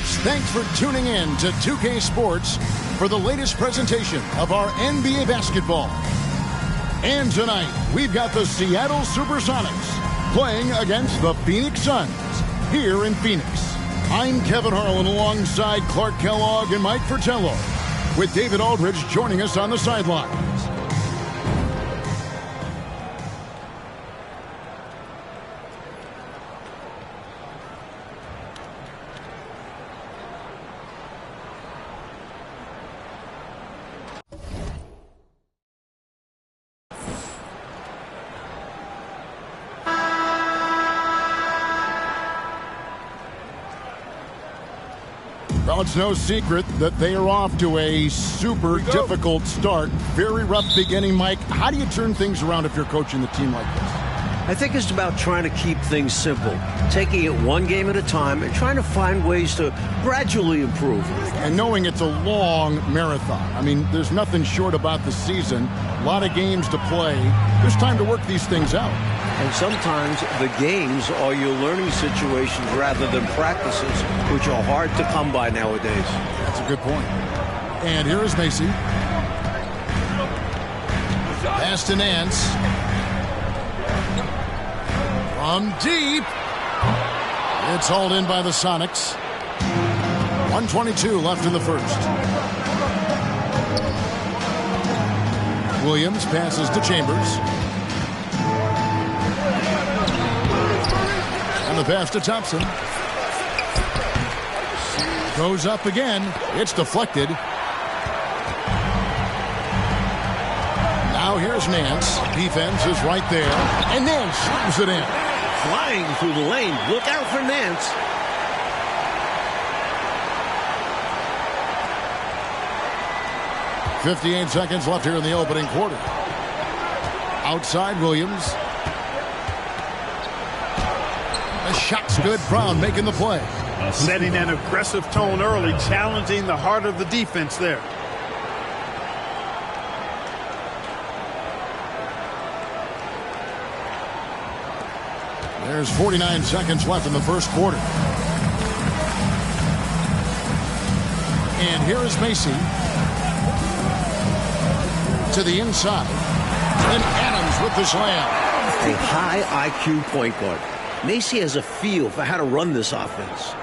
folks. Thanks for tuning in to 2K Sports for the latest presentation of our NBA basketball. And tonight, we've got the Seattle Supersonics playing against the Phoenix Suns here in Phoenix. I'm Kevin Harlan alongside Clark Kellogg and Mike Fratello, with David Aldridge joining us on the sidelines. Well, it's no secret that they are off to a super difficult start. Very rough beginning, Mike. How do you turn things around if you're coaching the team like this? I think it's about trying to keep things simple, taking it one game at a time and trying to find ways to gradually improve. And knowing it's a long marathon. I mean, there's nothing short about the season. A lot of games to play. There's time to work these things out. And sometimes the games are your learning situations rather than practices, which are hard to come by nowadays. That's a good point. And here is Macy. Pass to Nance. From deep. It's hauled in by the Sonics. 1:22 left in the first. Williams passes to Chambers. And the pass to Thompson. Goes up again. It's deflected. Now here's Nance. Defense is right there. And Nance slams it in. Flying through the lane. Look out for Nance. .58 seconds left here in the opening quarter. Outside Williams. The shot's good. Brown making the play. Setting an aggressive tone early, challenging the heart of the defense there. There's 49 seconds left in the first quarter. And here is Macy. To the inside. And Adams with the slam. A high IQ point guard. Macy has a feel for how to run this offense.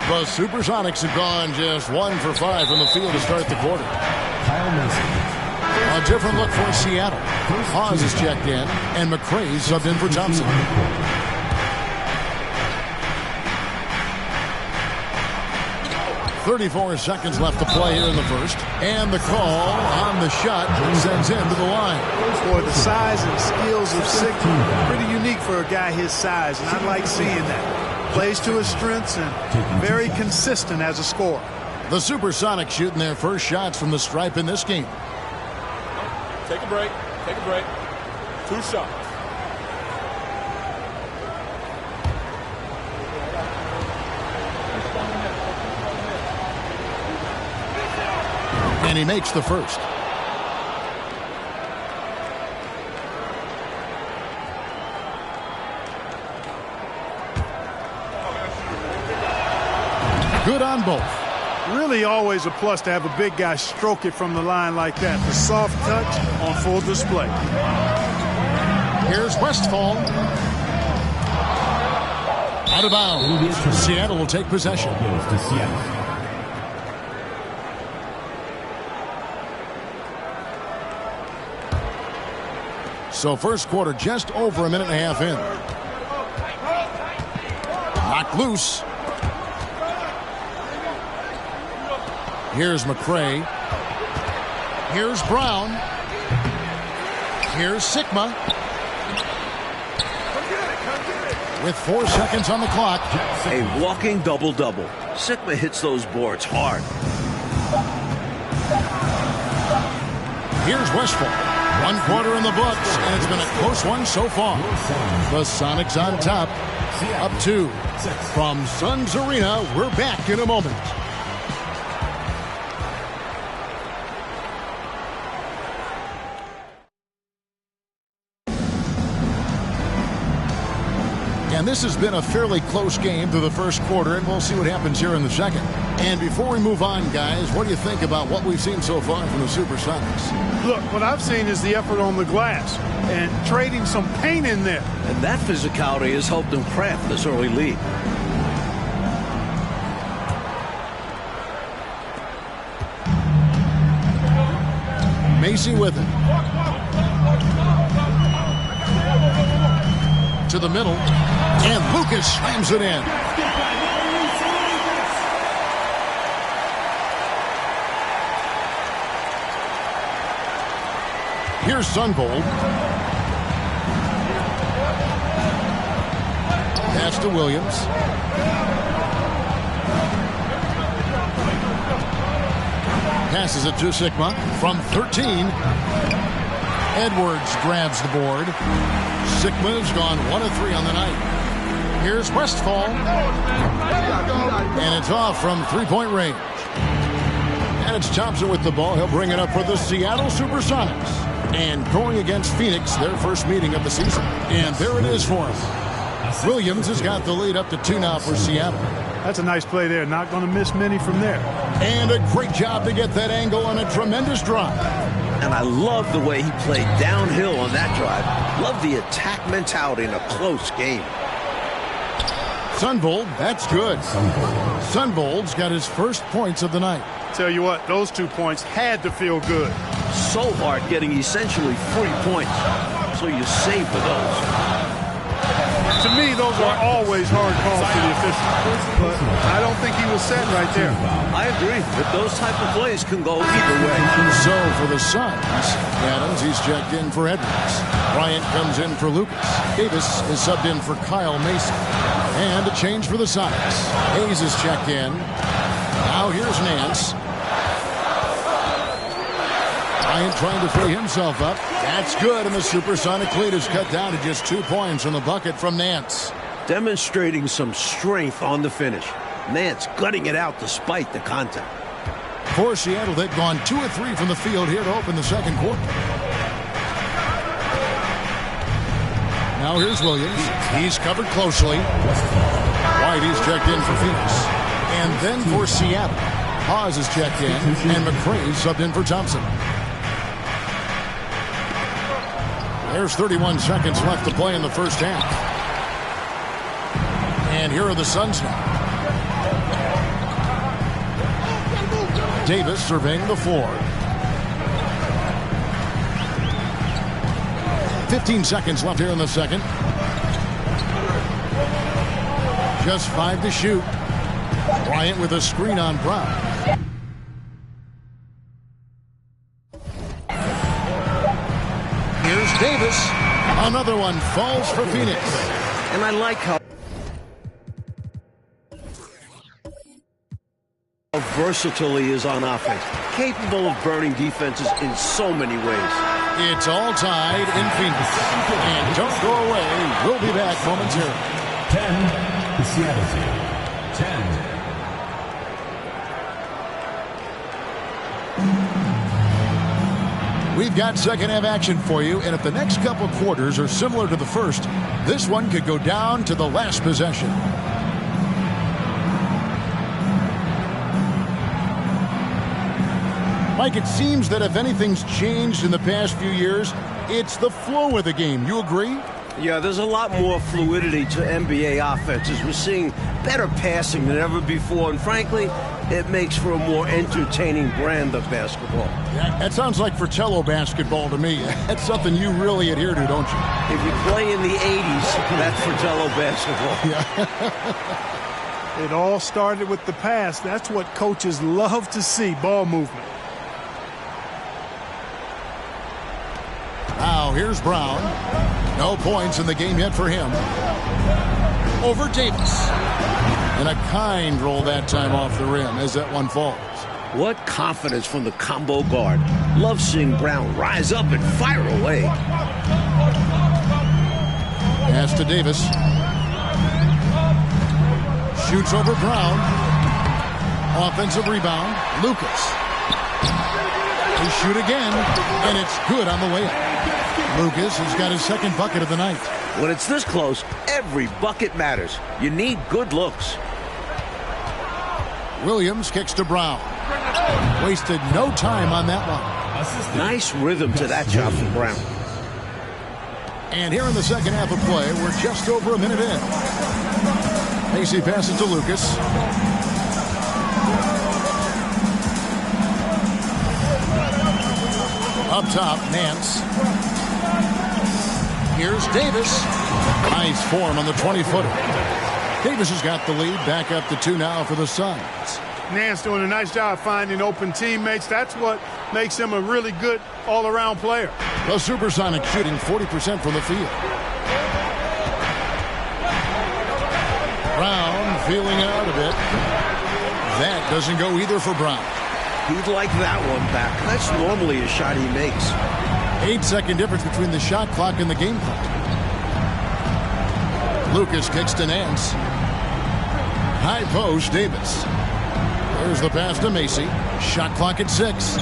The Supersonics have gone just 1 for 5 from the field to start the quarter. A different look for Seattle. Hawes is checked in, and McRae subbed in for Thompson. 34 seconds left to play here in the first. And the call on the shot sends him to the line. Boy, the size and skills of Sigma, pretty unique for a guy his size, and I like seeing that. Plays to his strengths and very consistent as a scorer. The Supersonics shooting their first shots from the stripe in this game. Take a break. Take a break. 2 shots. And he makes the first. Good on both. Really always a plus to have a big guy stroke it from the line like that. The soft touch on full display. Here's Westfall. Out of bounds. Seattle will take possession. So first quarter just over a minute and a half in. Knocked loose. Here's McRae. Here's Brown. Here's Sigma. With 4 seconds on the clock. A walking double-double. Sigma hits those boards hard. Here's Westfall. 1 quarter in the books, and it's been a close one so far. The Sonics on top, up 2. From Suns Arena, we're back in a moment. And this has been a fairly close game through the first quarter, and we'll see what happens here in the second. And before we move on, guys, what do you think about what we've seen so far from the Supersonics? Look, what I've seen is the effort on the glass and trading some paint in there. And that physicality has helped them craft this early lead. Macy with it. To the middle, and Lucas slams it in. Here's Sunvold. Pass to Williams. Passes it to Sigma from 13. Edwards grabs the board. Sigma's gone 1 of 3 on the night. Here's Westfall. And it's off from three-point range. And it's Thompson with the ball. He'll bring it up for the Seattle Supersonics. And going against Phoenix, their first meeting of the season. And there it is for him. Williams has got the lead up to 2 now for Seattle. That's a nice play there. Not going to miss many from there. And a great job to get that angle on a tremendous drop. And I love the way he played downhill on that drive. Love the attack mentality in a close game. Sunvold, that's good. Sunvold's got his first points of the night. Tell you what, those 2 points had to feel good. So hard getting essentially free points. So you save for those. To me, those are always hard calls for the officials. But I don't think he was set right there. I agree. But those type of plays can go either way. So for the Suns, Adams, he's checked in for Edwards. Bryant comes in for Lucas. Davis is subbed in for Kyle Mason. And a change for the Sonics. Hayes is checked in. Now here's Nance. Bryant trying to free himself up. That's good, and the Supersonic lead is cut down to just 2 points on the bucket from Nance. Demonstrating some strength on the finish. Nance gutting it out despite the contact. For Seattle, they've gone 2 of 3 from the field here to open the second quarter. Now here's Williams. He's covered closely. Whitey's checked in for Phoenix. And then for Seattle, Hawes is checked in, and McCray subbed in for Thompson. There's 31 seconds left to play in the first half. And here are the Suns now. Davis surveying the floor. 15 seconds left here in the second. Just 5 to shoot. Bryant with a screen on Brown. Here's Davis. Another one falls for Phoenix. And I like how versatile he is on offense. Capable of burning defenses in so many ways. It's all tied in Phoenix. And don't go away. We'll be back momentarily. 10, the Seattle team. 10. We've got second half action for you, and if the next couple quarters are similar to the first, this one could go down to the last possession. Mike, it seems that if anything's changed in the past few years, it's the flow of the game. You agree? Yeah, there's a lot more fluidity to NBA offenses. We're seeing better passing than ever before, and frankly, it makes for a more entertaining brand of basketball. Yeah, that sounds like Fratello basketball to me. That's something you really adhere to, don't you? If you play in the 80s, that's Fratello basketball. Yeah. It all started with the pass. That's what coaches love to see, ball movement. Now here's Brown. No points in the game yet for him. Over Davis. And a kind roll that time off the rim as that one falls. What confidence from the combo guard. Love seeing Brown rise up and fire away. Pass to Davis. Shoots over Brown. Offensive rebound. Lucas. They shoot again, and it's good on the way up. Lucas has got his second bucket of the night. When it's this close, every bucket matters. You need good looks. Williams kicks to Brown. Wasted no time on that one. Nice rhythm to that shot from Brown. And here in the second half of play, we're just over a minute in. Macy passes to Lucas. Up top, Nance. Here's Davis. Nice form on the 20-footer. Davis has got the lead. Back up to 2 now for the Suns. Nance doing a nice job finding open teammates. That's what makes him a really good all-around player. The Supersonics shooting 40% from the field. Brown feeling out a bit. That doesn't go either for Brown. He'd like that one back. That's normally a shot he makes. 8-second difference between the shot clock and the game clock. Lucas kicks to Nance. High post, Davis. There's the pass to Macy. Shot clock at 6.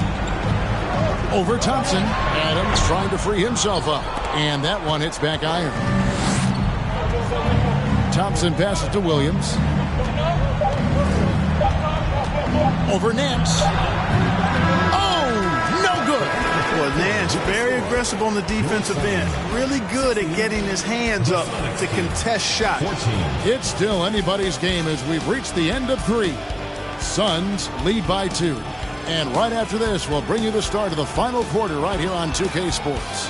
Over Thompson. Adams trying to free himself up. And that one hits back iron. Thompson passes to Williams. Over Nance. Oh, no good. Well, Nance very aggressive on the defensive end. Really good at getting his hands up to contest shots. It's still anybody's game as we've reached the end of 3. Suns lead by 2. And right after this, we'll bring you the start of the final quarter right here on 2K Sports.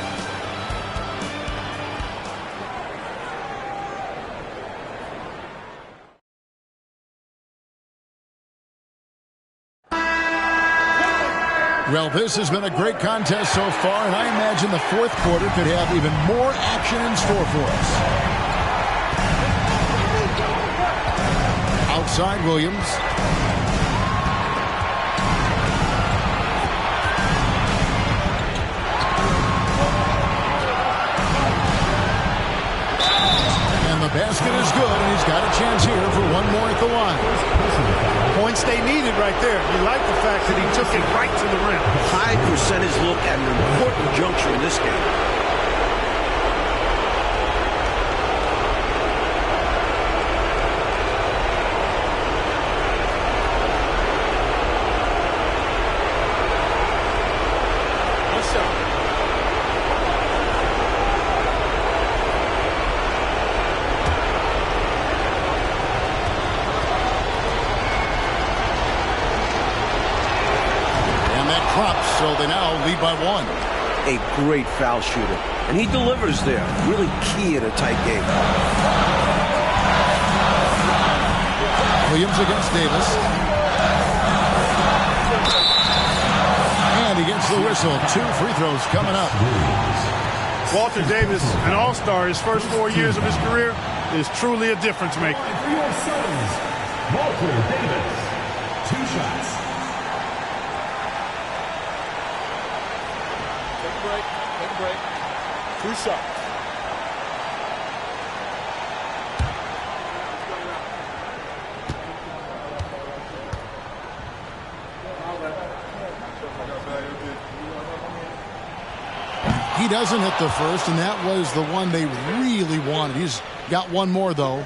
Well, this has been a great contest so far, and I imagine the fourth quarter could have even more action in store for us. Outside, Williams. And the basket is good, and he's got a chance here for one more at the line. Points they needed right there. You like the fact that he took it right to the rim. High percentage look at an important juncture in this game. So they now lead by 1. A great foul shooter. And he delivers there. Really key in a tight game. Williams against Davis. And he gets the whistle. 2 free throws coming up. Walter Davis, an all-star, his first 4 years of his career, is truly a difference maker. For your Suns, Walter Davis. 2 shots. Take a break. 2 shots. He doesn't hit the first, and that was the one they really wanted. He's got one more, though.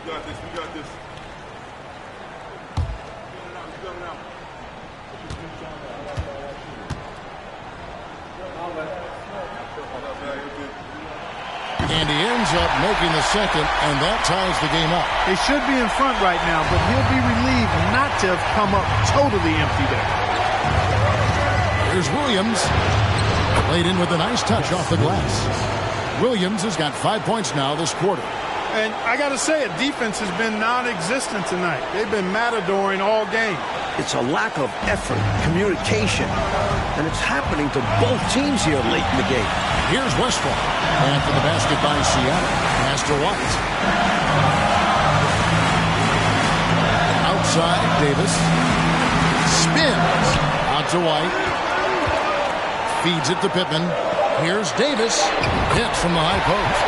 We got this. And he ends up making the second, and that ties the game up. They should be in front right now, but he'll be relieved not to have come up totally empty there. Here's Williams. Played in with a nice touch off the glass. Williams has got 5 points now this quarter. And I got to say it, defense has been non-existent tonight. They've been matadoring all game. It's a lack of effort, communication, and it's happening to both teams here late in the game. Here's Westphal. After the basket by Seattle. Pass to White. Outside, Davis. Spins. Out to White. Feeds it to Pittman. Here's Davis. Hits from the high post.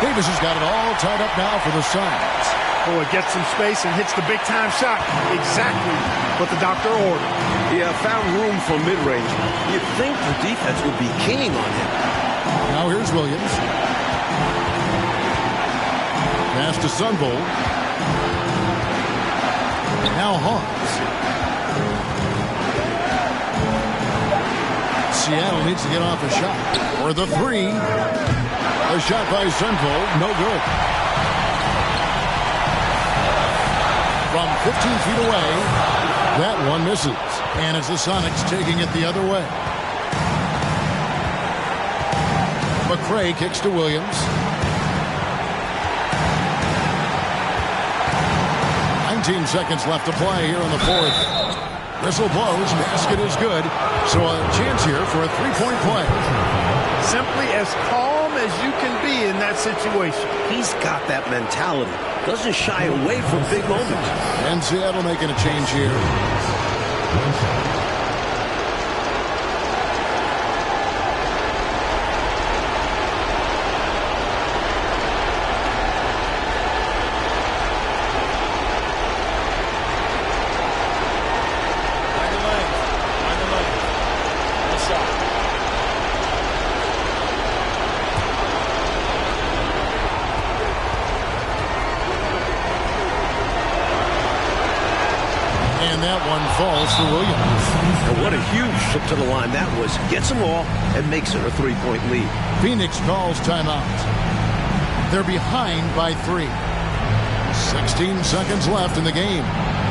Davis has got it all tied up now for the Suns. Boy, gets some space and hits the big-time shot. Exactly what the doctor ordered. Yeah, found room for mid-range. You'd think the defense would be keying on him. Now here's Williams. Pass to Sunvold. Now Hawks. Seattle needs to get off a shot. For the three. A shot by Sunvold. No good. From 15 feet away. That one misses. And it's the Sonics taking it the other way. McCray kicks to Williams. 19 seconds left to play here in the fourth. Whistle blows. Basket is good. So a chance here for a three-point play. Simply as calm as you can be in that situation. He's got that mentality. Doesn't shy away from big moments. And Seattle making a change here. And that one falls to Williams. And what a huge trip to the line that was. Gets them all and makes it a three-point lead. Phoenix calls timeout. They're behind by 3. 16 seconds left in the game.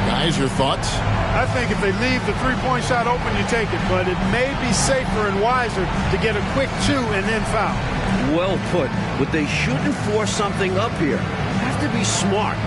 Guys, your thoughts? I think if they leave the three-point shot open, you take it. But it may be safer and wiser to get a quick 2 and then foul. Well put. But they shouldn't force something up here. Have to be smart.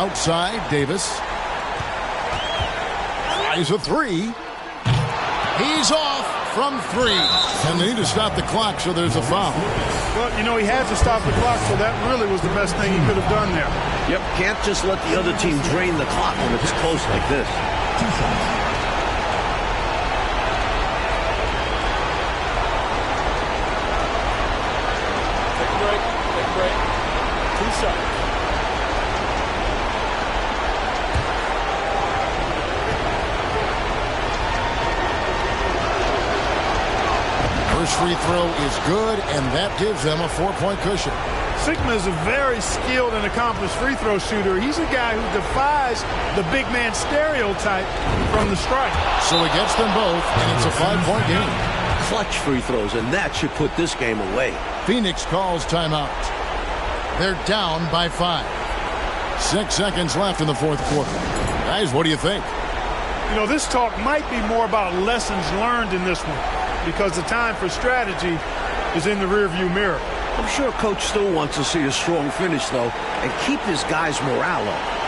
Outside, Davis. Tries a 3. He's off from 3. And they need to stop the clock, so there's a foul. Well, you know, he had to stop the clock, so that really was the best thing he could have done there. Yep, can't just let the other team drain the clock when it's close like this. Take a break. Take a break. 2 shots. First free throw is good, and that gives them a 4-point cushion. Sigma is a very skilled and accomplished free throw shooter. He's a guy who defies the big man stereotype from the stripe. So he gets them both, and it's a 5-point game. Clutch free throws, and that should put this game away. Phoenix calls timeout. They're down by 5. 6 seconds left in the fourth quarter. Guys, what do you think? You know, this talk might be more about lessons learned in this one because the time for strategy is in the rearview mirror. I'm sure Coach still wants to see a strong finish, though, and keep his guys' morale up.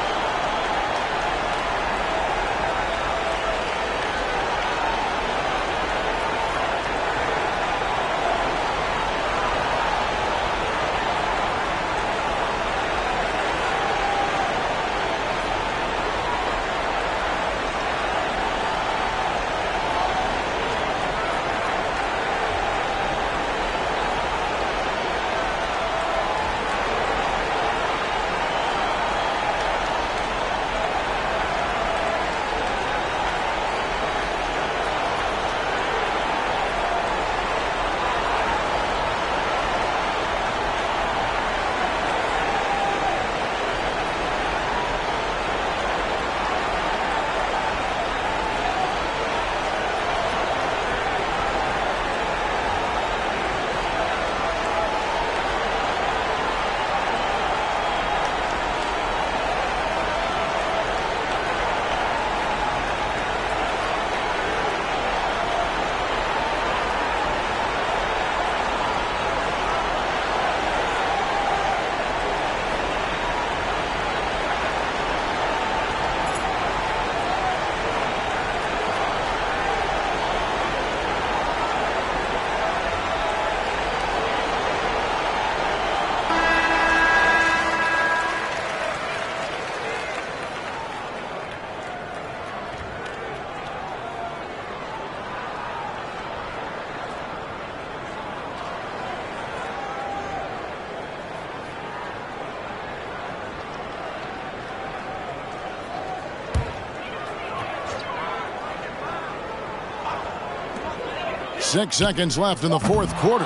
Six seconds left in the fourth quarter.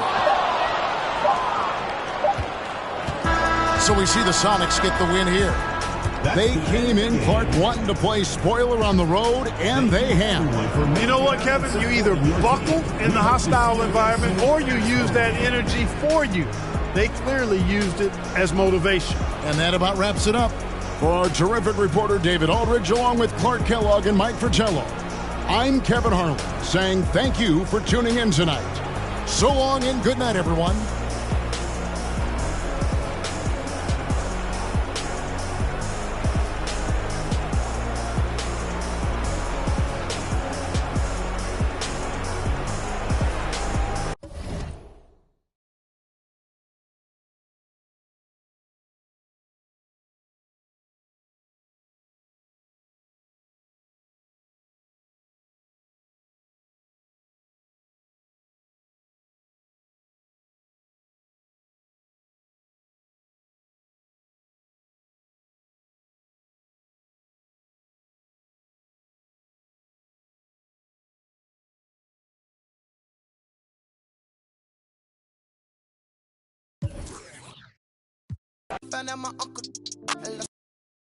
So we see the Sonics get the win here. They came in, Clark, wanting to play spoiler on the road, and they have. You know what, Kevin? You either buckle in the hostile environment or you use that energy for you. They clearly used it as motivation. And that about wraps it up. For our terrific reporter, David Aldridge, along with Clark Kellogg and Mike Fratello, I'm Kevin Harlan, saying thank you for tuning in tonight. So long and good night, everyone. Found out my uncle